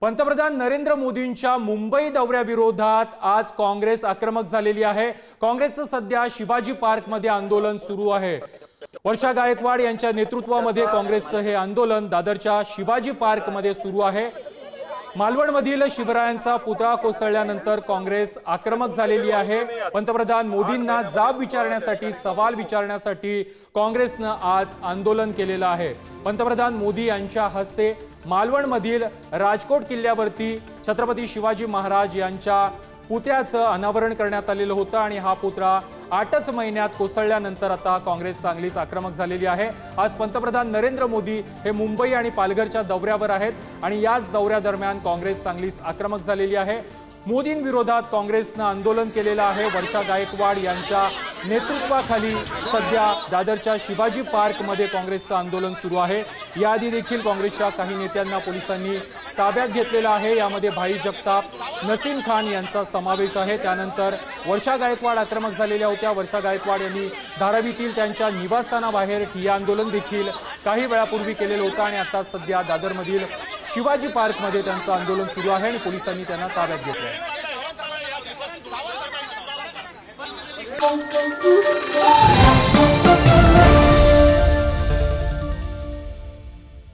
पंतप्रधान नरेंद्र मोदींच्या मुंबई दौऱ्याविरोधात आज काँग्रेस आक्रमक झालेली आहे। काँग्रेसचं सध्या शिवाजी पार्क मध्ये आंदोलन सुरू आहे। वर्षा गायकवाड यांच्या नेतृत्वामध्ये काँग्रेसचं हे आंदोलन दादरच्या शिवाजी पार्क मध्ये सुरू आहे। मालवणमधील शिवरायांचा पुतळा कोसळल्यानंतर काँग्रेस आक्रमक झालेली आहे। पंतप्रधान मोदींना जाब विचारण्यासाठी, सवाल विचारण्यासाठी काँग्रेसने आज आंदोलन केलेलं आहे। पंतप्रधान मोदी यांच्या हस्ते मालवणमधील राजकोट किल्ल्यावरती छत्रपती शिवाजी महाराज यांच्या पुतळ्याचं अनावरण करण्यात आलेलं होतं आणि हा पुतळा 8च महिन्यात कोसळल्यानंतर आता काँग्रेस चांगलीच आक्रमक झालेली आहे। आज पंतप्रधान नरेंद्र मोदी हे मुंबई आणि पालघरच्या दौऱ्यावर आहेत आणि याच दौऱ्यादरम्यान काँग्रेस चांगलीच आक्रमक झालेली आहे। मोदींविरोधात काँग्रेसने आंदोलन केलेलं आहे। वर्षा गायकवाड यांच्या नेतृत्वाखाली सध्या दादरच्या शिवाजी पार्क मध्ये काँग्रेसचं आंदोलन सुरू आहे। याआधी देखील काँग्रेसच्या काही नेत्यांना पोलिसांनी ताब्यात घेतलेलं आहे। यामध्ये भाई जगताप, नसीम खान यांचा समावेश आहे। त्यानंतर वर्षा गायकवाड आक्रमक झालेल्या होत्या। वर्षा गायकवाड यांनी धारावीतील त्यांच्या निवासस्थानाबाहेर ठिय्या आंदोलन देखील काही वेळापूर्वी केलेलं होतं आणि आता सध्या दादरमधील शिवाजी पार्क मध्ये त्यांचं आंदोलन सुरू आहे आणि पोलिसांनी त्यांना ताब्यात घेतलं आहे।